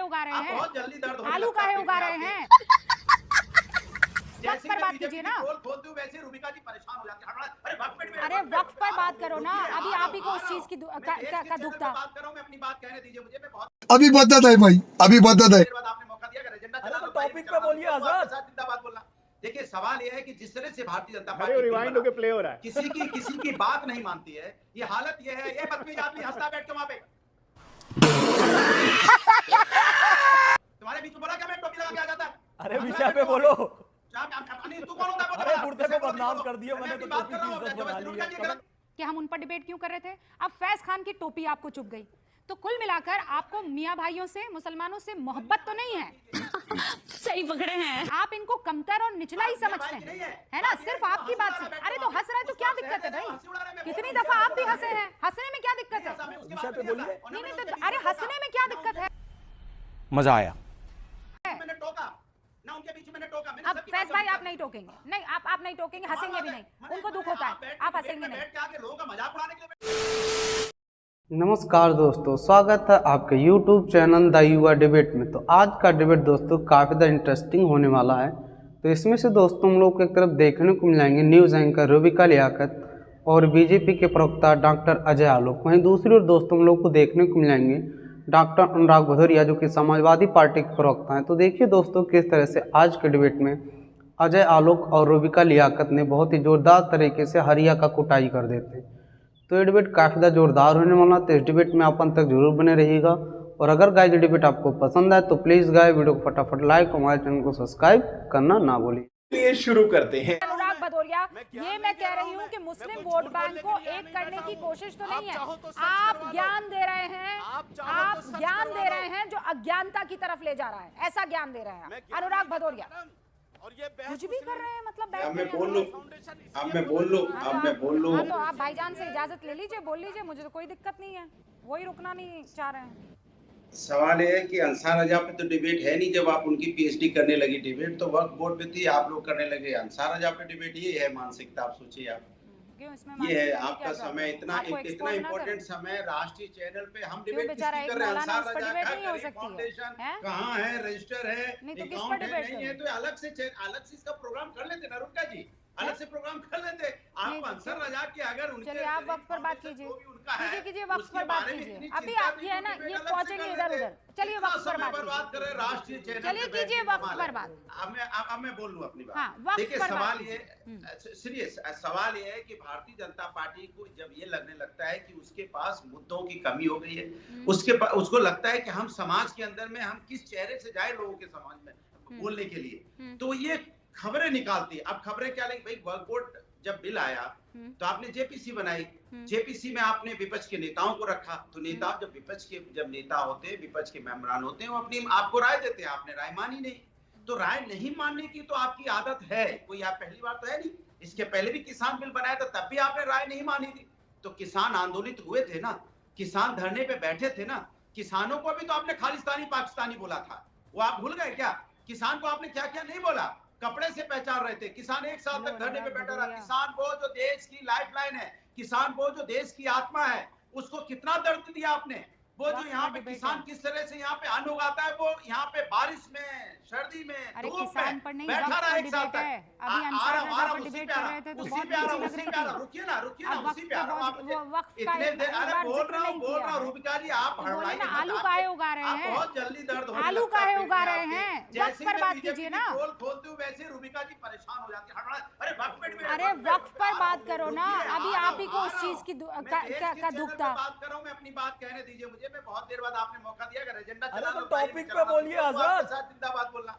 उगा रहे हैं? बहुत जल्दी दर्द होने आलू लगता काहे है उगा पेट रहे में हैं? वक्त जैसे पर मैं बात बीजेपी कीजिए की ना। पोल खोलती हूँ वैसे रूबिका जी परेशान हो जाती है। अरे वक्त पे अरे वक्त पर बात करो ना, अभी आप ही को उस चीज की का दुख था। बात कर रहा हूँ, मैं अपनी बात कहने दीजिए मुझे। मैं बहुत अभी बदत है भाई, अभी बदत है। देर बाद आपने मौका दिया, अगर एजेंडा अरे चला तो लो टॉपिक पे बोलिए आजाद। जिंदाबाद बोलना। देखिए सवाल यह है कि जिस तरह से भारतीय जनता अरे पार्टी रिवाइंड होके प्ले हो रहा है। किसी की बात नहीं मानती है, ये हालत ये है। ये बदतमीज आदमी हंसता बैठ के वहां पे तुम्हारे बीच में बोला क्या मैं टोपी लगा के आ जाता? अरे विषय पे बोलो। अनिल तू कौन होता है? अरे गुर्दे को बदनाम कर दिया मैंने, तो बात टोपी कर रहा की हूँ इज्जत बना ली है। कि हम उन पर डिबेट क्यों कर रहे थे? अब फैज खान की टोपी आपको चुभ गई, तो कुल मिलाकर आपको मियां भाइयों से, मुसलमानों से मोहब्बत तो नहीं है। सही पकड़े हैं आप इनको कमतर और निचला ही समझते हैं, है ना? सिर्फ आपकी बात से। अरे तो हंस रहा है तो क्या दिक्कत है भाई? कितनी दफा आप भी हंसे हैं, हंसने में क्या दिक्कत है? विषय पे बोलिए। नहीं तो अरे हंसने में क्या दिक्कत है? मजा आया। मैंने टोका ना, उनके बीच मैंने टोका। अब फैज भाई आप नहीं टोकेंगे, नहीं आप नहीं टोकेंगे, हंसेंगे भी नहीं, उनको दुख होता है, आप हंसेंगे नहीं। बैठ के आके लोगों का मजाक उड़ाने के लिए नमस्कार दोस्तों, स्वागत है आपके YouTube चैनल द युवा डिबेट में। तो आज का डिबेट दोस्तों काफ़ी ज़्यादा इंटरेस्टिंग होने वाला है। तो इसमें से दोस्तों हम लोग को एक तरफ देखने को मिलेंगे न्यूज़ एंकर रूबिका लियाकत और बीजेपी के प्रवक्ता डॉक्टर अजय आलोक। वहीं दूसरी ओर दोस्तों हम लोग को देखने को मिलेंगे डॉक्टर अनुराग भदौरिया, जो कि समाजवादी पार्टी के प्रवक्ता हैं। तो देखिए दोस्तों किस तरह से आज के डिबेट में अजय आलोक और रूबिका लियाकत ने बहुत ही ज़ोरदार तरीके से हरिया का कुटाई कर देते हैं। तो ये डिबेट काफ़ी ज़्यादा जोरदार होने वाला, तो इस डिबेट में आप अंत तक जरूर बने रहिएगा। और अगर गाइस ये डिबेट आपको पसंद आए तो प्लीज़ गाइस वीडियो को फटाफट लाइक और हमारे चैनल को सब्सक्राइब करना ना भूलिए। ये शुरू करते हैं। अनुराग भदौरिया, ये मैं कह रही हूँ कि मुस्लिम वोट बैंक को एक करने की कोशिश तो नहीं है। आप ज्ञान दे रहे हैं, आप ज्ञान दे रहे हैं जो अज्ञानता की तरफ ले जा रहा है, ऐसा ज्ञान दे रहे हैं अनुराग भदौरिया। कुछ भी कर रहे हैं, मतलब बैठ मैं बोल लूं, अब मैं बोल लूं, अब मैं बोल लूं। तो आप भाईजान से इजाजत ले लीजिए, बोल लीजिए, मुझे तो कोई दिक्कत नहीं है, वही रुकना नहीं चाह रहे हैं। सवाल ये है कि अंसार रजा पे तो डिबेट है नहीं। जब आप उनकी पीएचडी करने लगी, डिबेट तो वक्त बोर्ड पे थी, आप लोग करने लगे अंसार रजा पे डिबेट। ये है मानसिकता, आप सोचिए। आप क्यों इसमें ये है आपका समय, इतना इम्पोर्टेंट समय राष्ट्रीय चैनल पे हम डिबेट कर रहे हैं। अंसार रजा का फाउंडेशन कहाँ है, रजिस्टर है, अकाउंट है, नहीं है तो अलग से इसका प्रोग्राम कर लेते ना रुका जी, अलग से प्रोग्राम कर लेते। आप अंसार रजा के अगर उनके, चलिए आप वक्त पर बात कीजिए, कीजिए वक्त पर बात कीजिए। अभी आप ये है ना, ये पहुंचेंगे इधर उधर। चलिए वक्त पर बात करें राष्ट्रीय चैनल, चलिए कीजिए वक्त पर बात। अब मैं बोल लूं अपनी बात। हाँ, देखिए सवाल ये सीरियस सवाल ये है कि भारतीय जनता पार्टी को जब ये लगने लगता है कि उसके पास मुद्दों की कमी हो गई है, उसको लगता है कि हम समाज के अंदर में हम किस चेहरे से जाए लोगों के समाज में बोलने के लिए, तो ये खबरें निकालती है। अब खबरें क्या लेंगे भाई? वर्क बोर्ड जब बिल आया तो आपने जेपीसी बनाई, जेपीसी में आपने विपक्ष के नेताओं को रखा। तो नेता जब नेता होते हैं, विपक्ष के मेंबरान होते हैं, वो अपनी आपको राय देते हैं। आपने राय मानी नहीं, तो राय नहीं मानने की तो आपकी आदत है, कोई आप पहली बार तो है नहीं। इसके पहले भी किसान बिल बनाया था, तब भी आपने राय नहीं मानी थी। तो किसान आंदोलित हुए थे ना, किसान धरने पे बैठे थे ना। किसानों को भी तो आपने खालिस्तानी पाकिस्तानी बोला था, वो आप भूल गए क्या? किसान को आपने क्या क्या नहीं बोला, कपड़े से पहचान रहे थे। किसान एक साल तक धरने पे बैठा रहा। किसान वो जो देश की लाइफलाइन है, किसान वो जो देश की आत्मा है, उसको कितना दर्द दिया आपने। वो जो यहाँ पे किसान किस तरह से यहाँ पे अन्न उगाता है, वो यहाँ पे बारिश में, सर्दी में, धूप में बैठा रहा एक साल तक। अभी अंसार रजा पर डिबेट कर रहे थे तो बहुत अच्छी लग रही थी। रुकिए ना, उसी पे आ रहा हूँ। वक्त इतने देर अरे बोल रहा हूँ रूबिका जी, आप हड़बड़ाइए मत। आलू काहे उगा रहे हैं? बहुत जल्दी दर्द होने आलू लगता है काहे पेट उगा में रहे आपके। हैं? वक्त जैसे पर मैं बात बीजेपी कीजिए की ना। पोल खोलती हूँ वैसे रूबिका जी परेशान हो जाती है। अरे वक्त पेट में, अरे वक्त पर बात करो ना, अभी आप ही को उस चीज की का दुख था। बात कर रहा हूँ, मैं अपनी बात कहने दीजिए मुझे। मैं बहुत देर बाद आपने मौका दिया, अगर एजेंडा अरे चला तो लो, टॉपिक पे बोलिए आजाद। जिंदाबाद बोलना।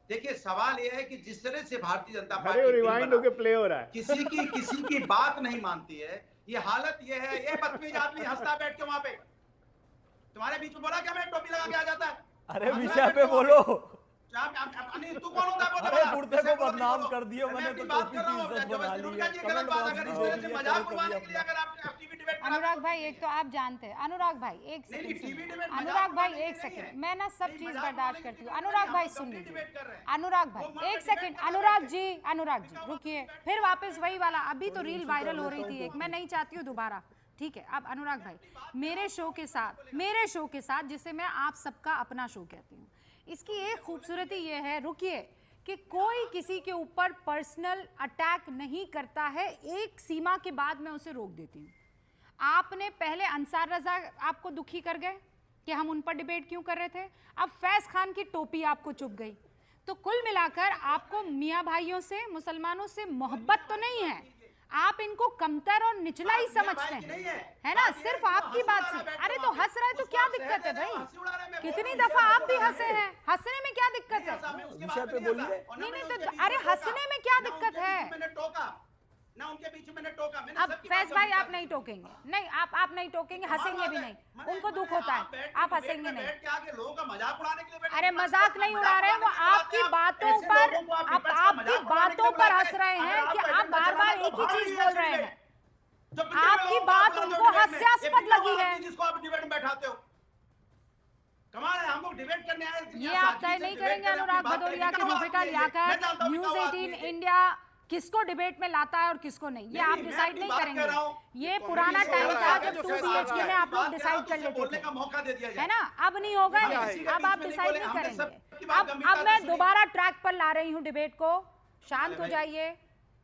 देखिए सवाल ये है कि जिस तरह से भारतीय जनता अरे पार्टी रिवाइंड होके प्ले हो रहा है। किसी की बात नहीं मानती है, ये हालत ये है। ये बदतमीज आदमी हंसता बैठ के वहां पे तुम्हारे बीच में बोला क्या मैं टोपी लगा के आ जाता? अरे विषय पे बोलो। अनिल तू कौन होता है? अरे गुर्दे को बदनाम कर दिया मैंने, तो टोपी की इज्जत बना ली है। गलत बात अगर इस तरह से मजाक उड़ाने के लिए अगर आप टीवी डिबेट अनुराग भाई, एक तो आप जानते हैं, अनुराग भाई एक सेकंड, अनुराग भाई एक सेकंड, मैं ना सब चीज बर्दाश्त करती हूँ। अनुराग भाई सुन लीजिए, अनुराग भाई एक सेकंड, अनुराग जी रुकिए, फिर वापस वही वाला। अभी तो रील वायरल हो रही थी एक, मैं नहीं चाहती हूँ दोबारा, ठीक है। अब अनुराग भाई, मेरे शो के साथ जिसे मैं आप सबका अपना शो कहती हूँ, इसकी एक खूबसूरती ये है, रुकिए, कि कोई किसी के ऊपर पर्सनल अटैक नहीं करता है, एक सीमा के बाद मैं उसे रोक देती हूँ। आपने पहले अंसार रजा आपको दुखी कर गए कि हम उन पर डिबेट क्यों कर रहे थे, अब फैज खान की टोपी आपको चुभ गई। तो कुल मिलाकर आपको मियाँ भाइयों से, मुसलमानों से मोहब्बत तो नहीं है, आप इनको कमतर और निचला ही समझते हैं, है ना? सिर्फ आपकी बात से। अरे तो हंस रहा है तो क्या दिक्कत है भाई? कितनी दफा आप भी हंसे हैं, हंसने में क्या दिक्कत है? विषय पे बोलिए। नहीं तो अरे हंसने में क्या दिक्कत है? ना उनके बीच में मैंने टोका। अब फैज भाई आप नहीं टोकेंगे, नहीं आप नहीं टोकेंगे, हंसेंगे भी नहीं, उनको दुख होता है, आप हंसेंगे नहीं। लोगों का मजाक उड़ाने के लिए, अरे मजाक नहीं उड़ा रहे हैं, वो आपकी बातों पर, आपकी बातों पर हंस रहे हैं कि आप बार बार एक ही चीज बोल रहे हैं, आपकी बात उनको हास्यास्पद लगी है। जिसको आप डिबेट में बैठाते हो, कमाल है। हम लोग डिबेट करने आए, ये आप तय नहीं करेंगे अनुराग भदौरिया की रूबिका लियाकत, न्यूज़ 18 इंडिया किसको डिबेट में लाता है और किसको नहीं, ये आप डिसाइड नहीं करेंगे। ये पुराना टाइम था जब 2 BHK में आप लोग डिसाइड कर लेते थे, है ना? अब नहीं होगा, अब आप डिसाइड नहीं करेंगे। अब मैं दोबारा ट्रैक पर ला रही हूँ डिबेट को, शांत हो जाइए,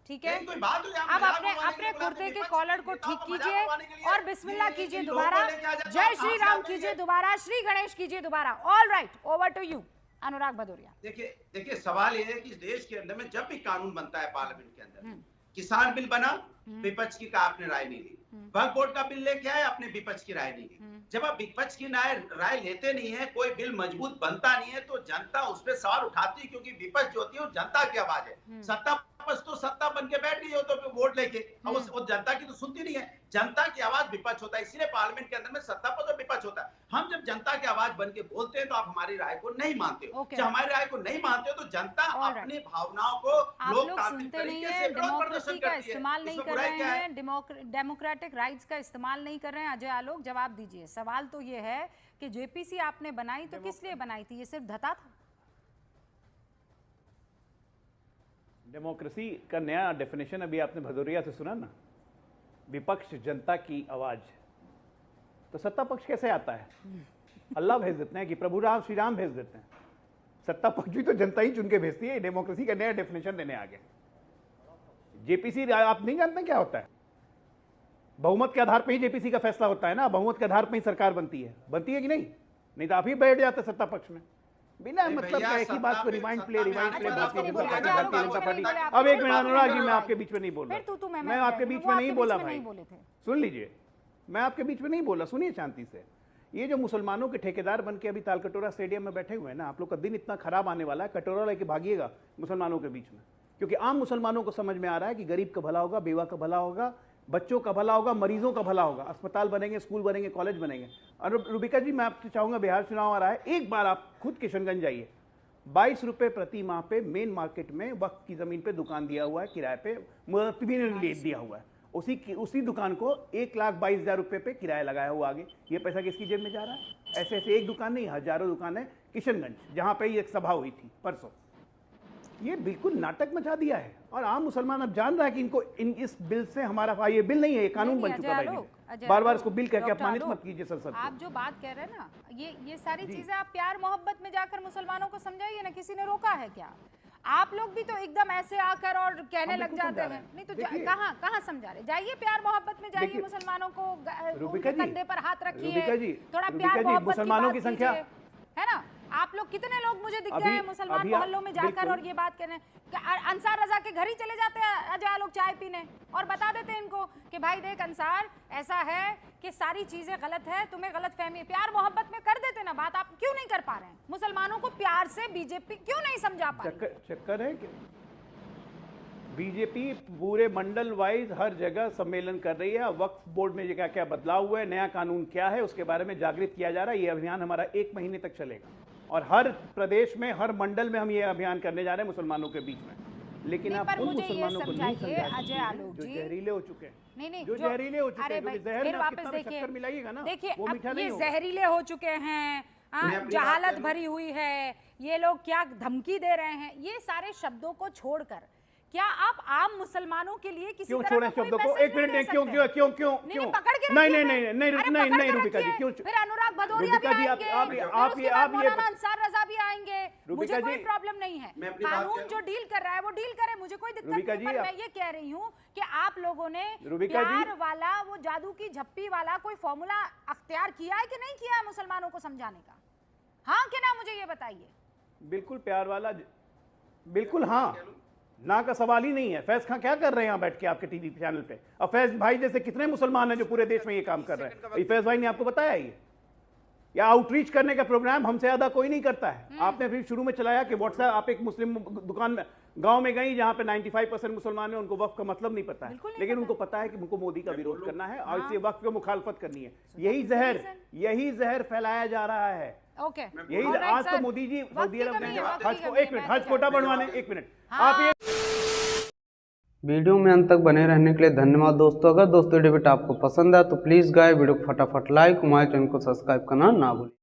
ठीक है? अब अपने कुर्ते के कॉलर को ठीक कीजिए और बिस्मिल्लाह कीजिए दोबारा, जय श्री राम कीजिए दोबारा, श्री गणेश कीजिए दोबारा। All right, over to you Anurag Bhadauria. देखिए सवाल ये है कि इस देश के अंदर में जब भी कानून बनता है पार्लियामेंट के अंदर, किसान बिल बना, विपक्ष की का आपने राय नहीं ली, वक्फ बोर्ड का बिल लेके आए, अपने विपक्ष की राय नहीं ली। जब आप विपक्ष की राय लेते नहीं है, कोई बिल मजबूत बनता नहीं है, तो जनता उस पर सवाल उठाती है, क्योंकि विपक्ष जो होती है वो जनता की आवाज है। सत्ता पक्ष तो सत्ता बन के बैठ रही हो तो वोट लेके, अब वो जनता की तो सुनती नहीं है, जनता की आवाज विपक्ष होता है, इसलिए पार्लियामेंट के अंदर में सत्ता पक्ष और विपक्ष होता है। हम जब जनता की आवाज बन के बोलते हैं तो आप हमारी राय को नहीं मानते हो, जब हमारी राय को नहीं मानते हो तो जनता अपनी भावनाओं को लोकतांत्रिक तरीके से डेमोक्रेसी का इस्तेमाल नहीं कर रहे हैं, डेमोक्रेटिक राइट्स का इस्तेमाल नहीं कर रहे हैं। अजय आलोक जवाब दीजिए। सवाल तो ये है कि जेपीसी आपने बनाई तो किस लिए बनाई थी? ये सिर्फ धता था? डेमोक्रेसी का नया डेफिनेशन अभी आपने भदौरिया से सुना ना, विपक्ष जनता की आवाज। तो सत्ता पक्ष कैसे आता है? अल्लाह भेज देते हैं कि प्रभु राम श्री राम भेज देते हैं। सत्ता पक्ष भी तो जनता ही चुन के भेजती है। डेमोक्रेसी का नया डेफिनेशन देने आ गए। जेपीसी आप नहीं जानते क्या होता है? बहुमत के आधार पर ही जेपीसी का फैसला होता है ना, बहुमत के आधार पर ही सरकार बनती है कि नहीं तो आप ही बैठ जाते सत्ता पक्ष में बिना मतलब का एक ही बात को remind play Bharatiya Janata party. अब एक मिनट अनुराग जी, मैं आपके बीच में नहीं बोल रहा, मैं आपके बीच में नहीं बोला भाई, सुन लीजिए, मैं आपके बीच में नहीं बोला, सुनिए शांति से। ये जो मुसलमानों के ठेकेदार बन के अभी तालकटोरा स्टेडियम में बैठे हुए हैं ना, आप लोग का दिन इतना खराब आने वाला है, कटोरा लेके भागिएगा मुसलमानों के बीच में, क्योंकि आम मुसलमानों को समझ में आ रहा है कि गरीब का भला होगा, बेवा का भला होगा, बच्चों का भला होगा, मरीजों का भला होगा, अस्पताल बनेंगे, स्कूल बनेंगे, कॉलेज बनेंगे। और रूबिका जी, मैं आपसे चाहूंगा, बिहार चुनाव आ रहा है, एक बार आप खुद किशनगंज जाइए, 22 रुपए प्रति माह पे मेन मार्केट में वक्त की जमीन पे दुकान दिया हुआ है, किराए पे मुरब्बी ने दिया हुआ है, उसी दुकान को 1,22,000 रुपए पे किराया लगाया हुआ। आगे ये पैसा किसकी जेब में जा रहा है? ऐसे एक दुकान नहीं, हजारों दुकान है। किशनगंज जहां पे एक सभा हुई थी परसों, ये बिल्कुल नाटक मचा दिया है। और आम मुसलमान अब जान रहा है कि इनको इस बिल से हमारा, ये बिल नहीं है, ये कानून बन चुका है। बार बार इसको बिल कह के अपमानित मत कीजिए सर। आप जो बात कह रहे हैं ना, ये सारी चीजें आप प्यार मोहब्बत में जाकर मुसलमानों को समझाइए ना, किसी ने रोका है क्या? आप लोग भी तो एकदम ऐसे आकर और कहने लग जाते हैं। नहीं तो कहाँ समझा रहे? जाइए प्यार मोहब्बत में जाइए, मुसलमानों को उनके कंधे पर हाथ रखिए, थोड़ा प्यार मोहब्बत मुसलमानों की संख्या है ना। आप लोग कितने लोग मुझे दिख गए हैं मुसलमान मोहल्लों में जाकर और ये बात कर रहे हैं। अंसार रजा के घर ही चले जाते हैं अजय लोग चाय पीने और बता देते हैं इनको कि भाई देख अंसार, ऐसा है कि सारी चीजें गलत है, तुम्हें गलत फहमी है। प्यार मोहब्बत में कर देते ना बात, आप क्यों नहीं कर पा रहे हैं? मुसलमानों को प्यार से बीजेपी क्यों नहीं समझा पा रही? चक्कर है कि बीजेपी पूरे मंडल वाइज हर जगह सम्मेलन कर रही है। वक्फ बोर्ड में क्या क्या बदलाव हुआ है, नया कानून क्या है, उसके बारे में जागृत किया जा रहा है। ये अभियान हमारा 1 महीने तक चलेगा और हर प्रदेश में, हर मंडल में हम ये अभियान करने जा रहे हैं मुसलमानों के बीच में। लेकिन आप उन मुसलमानों को नहीं समझाइए जो जहरीले हो चुके हैं, जो जहरीले हो चुके हैं। जहर में कितना शक्कर मिलाइएगा ना, वो मीठा नहीं होगा। जहरीले हो चुके हैं, जहालत भरी हुई है, ये लोग क्या धमकी दे रहे हैं, ये सारे शब्दों को छोड़कर क्या आप आम मुसलमानों के लिए किसी क्यों तरह छोड़ें का कोई शब्दों को? मैसेज एक मिनट नहीं दे क्यों सकते? क्यों क्यों क्यों नहीं, क्यों? पकड़ के नहीं रखिए नहीं फिर। नहीं अरे नहीं पकड़ नहीं के रूबिका जी रखिए। क्यों? फिर अनुराग भदौरिया रूबिका भी जी, आएंगे, आप फिर ये उसके बाद आप ये मौलाना अंसार रजा भी आएंगे। मुझे रूबिका कोई जी, प्रॉब्लम नहीं है, मैं अपनी बात कानून करूं? जो डील कर रहा है वो डील करे, मुझे कोई दिक्कत रूबिका नहीं। जी, पर आप- मैं ये कह रही हूँ कि आप लोगों ने रूबिका जी- प्यार वाला, वो जादू की झप्पी वाला कोई फॉर्मूला अख्तियार किया है कि नहीं किया है मुसलमानों को समझाने का? हाँ कि ना, मुझे ये बताइए। बिल्कुल प्यार वाला, बिल्कुल हाँ, ना का सवाल ही नहीं है। फैज खान क्या कर रहे हैं यहाँ बैठ के आपके टीवी चैनल पे? और फैज भाई जैसे कितने मुसलमान हैं जो पूरे देश में ये काम कर रहे हैं? ये फैज भाई ने आपको बताया ये? या आउटरीच करने का प्रोग्राम हमसे ज्यादा कोई नहीं करता है। आपने फिर शुरू में चलाया कि व्हाट्सएप, आप एक मुस्लिम दुकान में गांव में गई जहां पे 95% मुसलमान है, उनको वक्फ का मतलब नहीं पता है, बिल्कुल नहीं लेकिन पता। उनको पता है कि उनको मोदी का विरोध करना है और हाँ। इसलिए वक्फ की मुखालफत करनी है। So यही that is the जहर, reason. यही जहर फैलाया जा रहा है। ओके, यही Alright, आज तो sir. मोदी जी वक्त सऊदी की अरब कमी में है, वक्त की हज को, कमी है, एक मिनट, मैं हज तो कोटा क्या- बढ़वाने, एक मिनट हाँ। आप ये वीडियो में अंत तक बने रहने के लिए धन्यवाद दोस्तों। अगर दोस्तों डिबेट आपको पसंद है तो प्लीज़ गाइस वीडियो को फटाफट लाइक, हमारे चैनल को सब्सक्राइब करना ना भूलें।